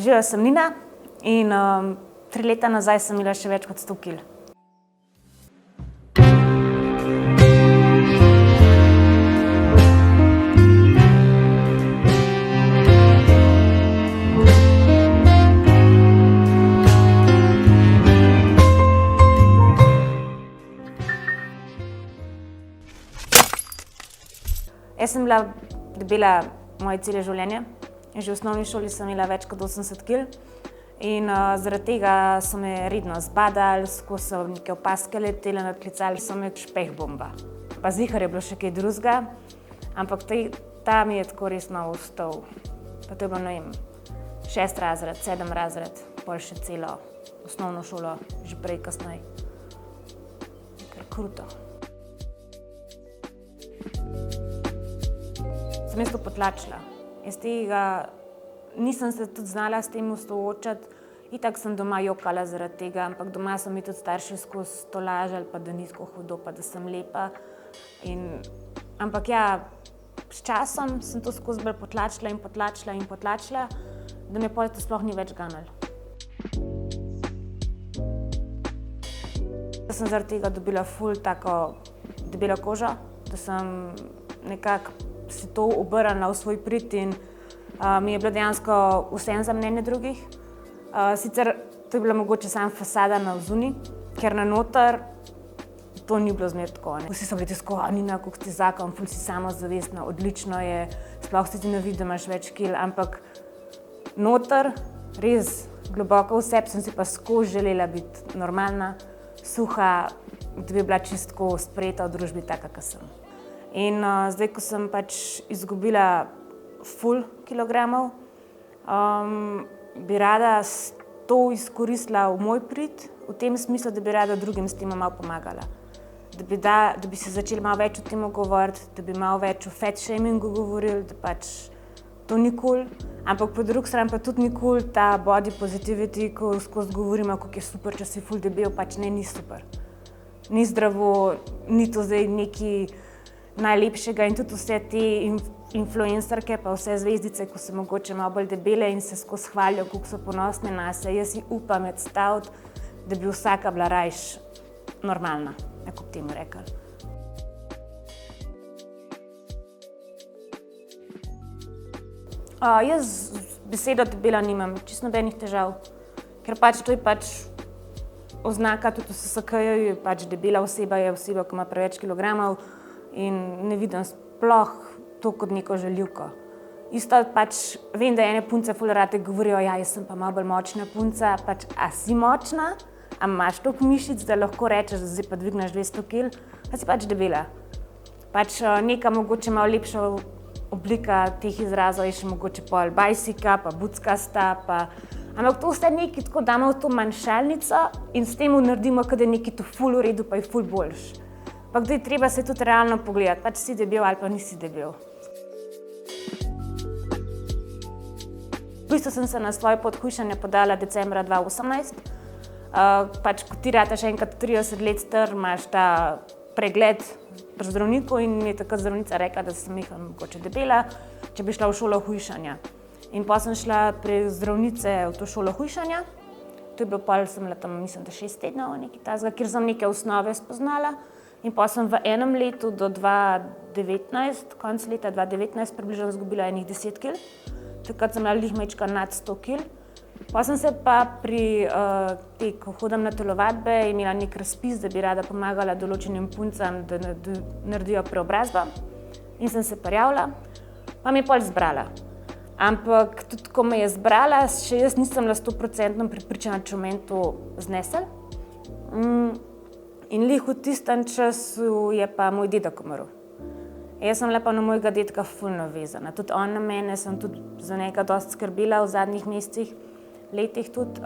Živijo sem Nina in 3 leta nazaj sem imela še več kot 100 kil. Jaz sem bila debela moje celo življenje. Že v osnovni šoli sem imela več kot 80 kil in zaradi tega so me redno zbadali, skozi so neke opazke letele, nadklicali so me špehbomba. Pa ziher je bilo še kaj drugega, ampak ta mi je tako resno ostal. Pa to je bilo, ne vem, 6. razred, 7. razred, pol še celo osnovno šolo, že prej kasneje. Kar kruto. Sem jaz to potlačila. Jaz tega nisem se tudi znala s tem soočati. Itak sem doma jokala zaradi tega, ampak doma so mi tudi starši skozi to lažali, pa da ni tako hudo, pa da sem lepa. Ampak ja, s časom sem to skozi bolj potlačila in potlačila in potlačila, da me pol to sploh ni več ganilo. Da sem zaradi tega dobila ful tako debelo kožo, da sem nekako si to obrnila v svoj prid in mi je bilo dejansko vseeno za mnenje drugih. Sicer to je bila mogoče samo fasada navzunaj, ker na noter to ni bilo zmeraj tako. Vsi so bili tako, Nina, kako ti zakon, ful si samozavestna, odlično je, sploh se ti ne vidi, da imaš več kil, ampak noter, res globoko v sebi sem si pa skozi želela biti normalna, suha, da bi bila čisto sprejeta v družbi taka, kot sem. In zdaj, ko sem pač izgubila ful kilogramov, bi rada to izkoristila v moj prid, v tem smislu, da bi rada drugim s tem malo pomagala. Da bi se začeli malo več o tem govoriti, da bi malo več o fat shamingu govorili, da pač to ni cool, ampak po drugi strani pa tudi ni cool ta body positivity, ko skozi govorimo, kako je super, če si ful debel, pač ne, ni super. Ni zdravo, ni to zdaj neki najlepšega in tudi vse te influencerke pa vse zvezdice, ko so mogoče malo bolj debele in se skozi hvalijo, kako so ponosne nase. Jaz si upam predstaviti, da bi vsaka bila rajš normalna, kako bi temu rekli. Jaz besedo debela nimam, čisto nobenih težav, ker pač to je pač oznaka, tudi v SSKJ je pač debela oseba, je oseba, ki ima preveč kilogramov, in ne vidim sploh to kot neko žaljivko. Isto pač vem, da ene punce ful rade govorijo, ja, jaz sem pa malo bolj močna punca, pač a si močna, a imaš toliko mišic, da lahko rečeš, da zdaj pa dvigneš 200 kil, a si pač debela. Pač neka mogoče malo lepša oblika teh izrazov je še mogoče pol bajsika, pa buckasta, pa ampak to vse nekaj tako damo v to manjšalnico in s tem naredimo, da je nekaj to ful v redu, pa je ful boljš. Ampak da je treba se tudi realno pogledati, pač si debel ali pa nisi debel. V bistvu sem se na svoje pot hujšanja podala decembra 2018. Pač ko ti rataš enkrat 30 let star, imaš ta pregled pri zdravniku in mi je takrat zdravnica rekla, da sem mogoče debela, če bi šla v šolo hujšanja. In potem sem šla pri zdravnice v to šolo hujšanja. To je bilo pol, sem bila tam, mislim, da 6 tednov, nekaj takega, kjer sem neke osnove spoznala. In potem sem v enem letu do 2019, konec leta 2019, približno izgubila enih 10 kil. Takrat sem bila glih majčka nad 100 kil. Potem sem se pa pri ko hodim na telovadbe, imela nek razpis, da bi rada pomagala določenim puncam, da naredijo preobrazbo. In sem se prijavila, pa me je pol zbrala. Ampak tudi, ko me je zbrala, še jaz nisem bila 100% prepričana, če meni to znesel. In glih v tistem času je pa moj dedek umrl. Jaz sem bila pa na mojega dedka ful navezana. Tudi on na mene, sem tudi za njega dosti skrbela v zadnjih mesecih, letih tudi.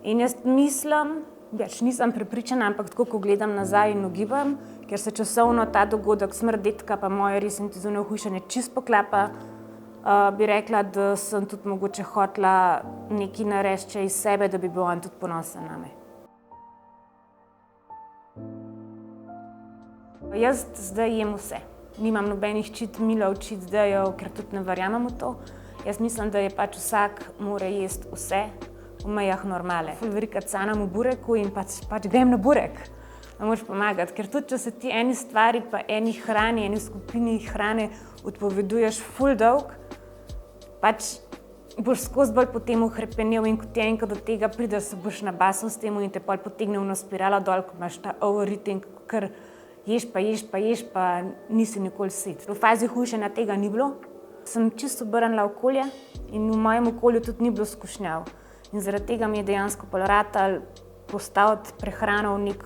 In jaz mislim, več nisem prepričana, ampak tako, ko gledam nazaj in ugibam, ker se časovno ta dogodek, smrt dedka pa moje res intenzivno hujšanje čisto poklapa, bi rekla, da sem tudi mogoče hotela nekaj narediti iz sebe, da bi bil on tudi ponosen name. Jaz zdaj jem vse. Nimam nobenih cheat mealov, cheat dayov, ker tudi ne verjamem v to. Jaz mislim, da je pač vsak mora jesti vse v mejah normale. Velikokrat sanjam o bureku in pač grem na burek. Ne moreš pomagati, ker tudi če se ti eni stvari pa eni hrani, eni skupini hrane odpoveduješ ful dolg, pač boš skozi bolj po tem hrepenel in ko ti enkrat do tega prideš, se boš nabasal s tem in te pol potegne v spiralo dol, ko imaš ta overeating, ker ješ pa nisi nikoli sit. V fazi hujšanja tega ni bilo. Sem čisto obrnila okolje in v mojem okolju tudi ni bilo skušnjav. In zaradi tega mi je dejansko ratalo postaviti prehrano v nek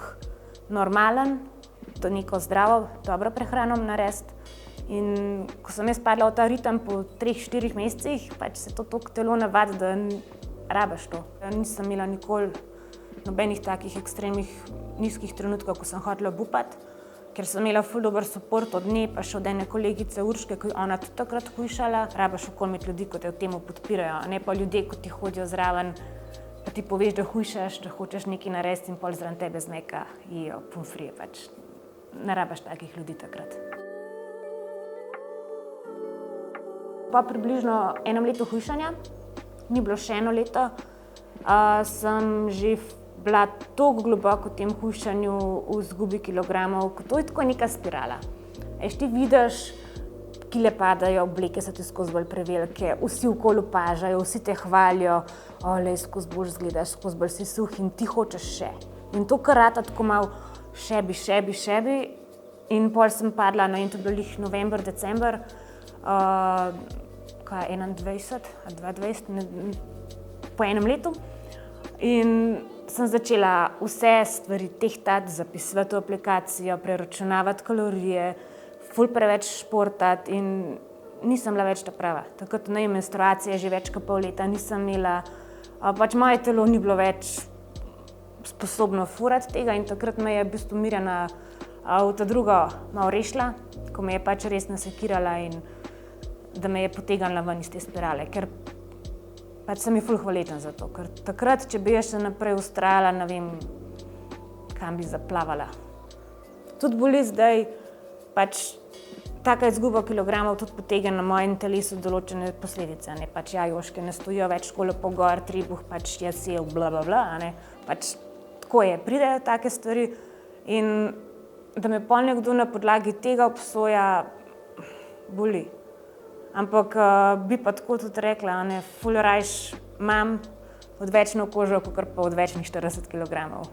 normalen, to neko zdravo, dobro prehrano narediti. In ko sem jaz padla v ta ritem po 3-4 mesecih, pač se to toliko telo navadi, da rabiš to. Nisem imela nikoli nobenih takih ekstremnih nizkih trenutkov, ko sem hotela obupati, ker sem imela ful dober support od nje, pa še od ene kolegice Urške, ki je ona tudi takrat hujšala. Rabiš okoli imeti ljudi, ki te v tem podpirajo, ne pa ljudje, ki ti hodijo zraven, pa ti poveš, da hujšaš, da hočeš nekaj narediti in pol zraven tebe zmeka jejo pomfrije. Pač ne rabiš takih ljudi takrat. Po približno enem letu hujšanja, ni bilo še eno leto, sem že bila tako globoko v tem hujšanju, v izgubi kilogramov, to je tako neka spirala. Ti vidiš, kile padajo, obleke so ti skozi bolj prevelike, vsi okoli opažajo, vsi te hvalijo, olej, skozi bolj izgledaš, skozi bolj si suh in ti hočeš še. In to kar rata tako malo šebi. In pol sem padla, no in to je bilo november, december, 21 ali 22, po enem letu. In sem začela vse stvari tehtati, zapisovati v aplikacijo, preračunavati kalorije, ful preveč športati in nisem bila več ta prava. Takrat na menstruacije že več kot pol leta nisem imela, pač moje telo ni bilo več sposobno furati tega in takrat me je v bistvu Mirjana v ta drugo malo rešila, ko me je pač res nasekirala in da me je potegnila ven iz te spirale, ker pač sem ji ful hvaležna za to, ker takrat, če bi jaz še naprej vztrajala, ne vem, kam bi zaplavala. Tudi boli zdaj, pač taka izguba kilogramov tudi potegne na mojem telesu določene posledice, ne, pač joške ne stojijo več škole po gor, tribuh, pač jaz jev, ne, pač tako je, pridejo take stvari in da me pol nekdo na podlagi tega obsoja, boli. Ampak bi pa tako tudi rekla, ful rajš imam odvečno kožo, kakor pa odvečnih 40 kilogramov.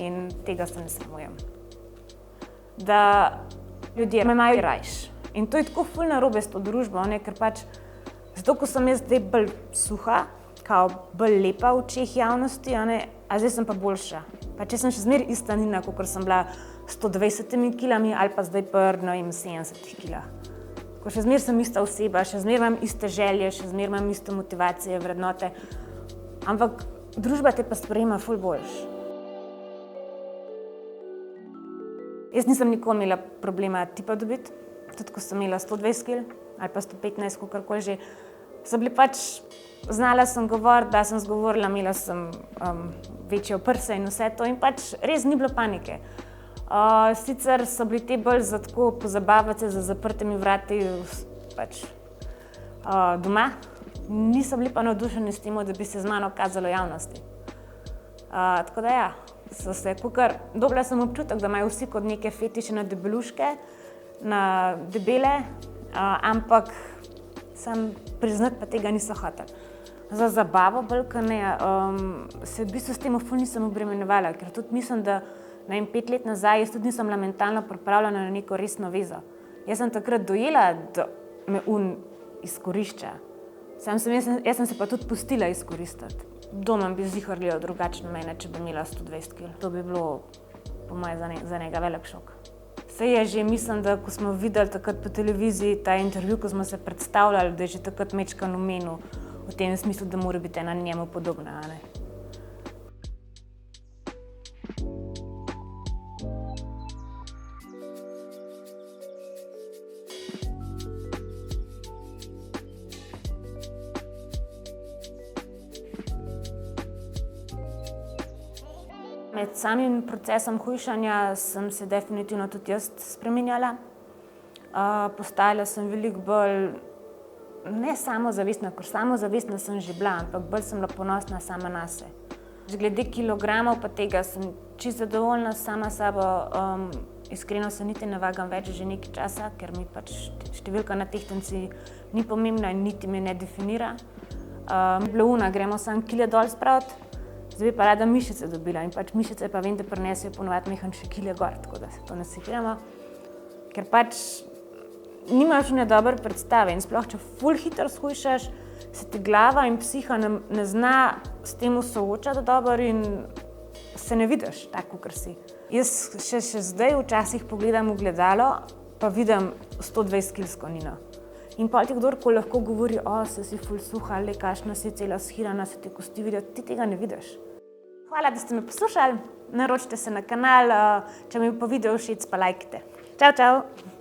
In tega se ne sramujem. Da ljudje me imajo rajš. In to je tako ful narobe s to družbo, ker pač zato, ko sem jaz zdaj bolj suha, kao bolj lepa v očeh javnosti, a zdaj sem pa boljša. Pač jaz sem še zmeraj ista Nina, kakor sem bila 120 kilami ali pa zdaj pa 70 kilah. Še zmeraj sem ista oseba, še zmeraj imam iste želje, še zmeraj imam iste motivacije, vrednote, ampak družba te pa sprejema ful boljš. Jaz nisem nikoli imela problema tipa dobiti, tudi ko sem imela 120 kil ali pa 115, kakorkoli že. Sem bili pač, znala sem govoriti, da sem zgovorila, imela sem večje prse in vse to in pač res ni bilo panike. Sicer so bili te bolj za tako pozabavati se za zaprtimi vrati pač doma, niso bili pa navdušeni s tem, da bi se z mano kazalo javnosti. Tako da ja, dobila sem občutek, da imajo vsi kot neke fetiše na debeluške, na debele, ampak sam priznati pa tega niso hoteli. Za zabavo bolj, ker ne, se v bistvu s tem ful nisem obremenjevala, ker tudi mislim, da 5 let nazaj jaz tudi nisem bila mentalno pripravljena na neko resno vezo. Jaz sem takrat dojela, da me izkorišča. Jaz sem se pa tudi pustila izkoristiti. Doma bi zihar gledal drugače na mene, če bi imela 120 kil. To bi bilo po moje za njega velik šok. Saj je že, mislim, da ko smo videli takrat po televiziji ta intervju, ko smo se predstavljali, da je že takrat mečkan omenil v tem smislu, da mora biti ena njemu podobna. Med samim procesom hujšanja sem se definitivno tudi jaz spreminjala. Postajala sem veliko bolj ne samozavestna, ker samozavestna sem že bila, ampak bolj sem bila ponosna sama na se. Glede kilogramov pa tega sem čisto zadovoljna sama sabo. Iskreno se niti ne vagam več že nekaj časa, ker mi pač številka na tehtnici ni pomembna in niti me ne definira. Blauna, gremo samo kile dol spraviti, zdaj bi pa rada mišice dobila in pač mišice pa vem, da prinesejo ponovadi mehanjše kile gor, tako da se to ne sekiramo. Ker pač nimaš ne dobre predstave in sploh, če ful hitro shujšaš, se ti glava in psiha ne zna s tem soočati dobro in se ne vidiš tako, kot si. Jaz še zdaj včasih pogledam v gledalo, pa vidim 120-kilsko Nino. In pol ti kdorkoli lahko govori, se si ful suha, le kakšna si cela shirana, se ti kosti vidijo, ti tega ne vidiš. Hvala, da ste me poslušali, naročite se na kanal, če mi pa video všeč, pa lajkite. Čau, čau!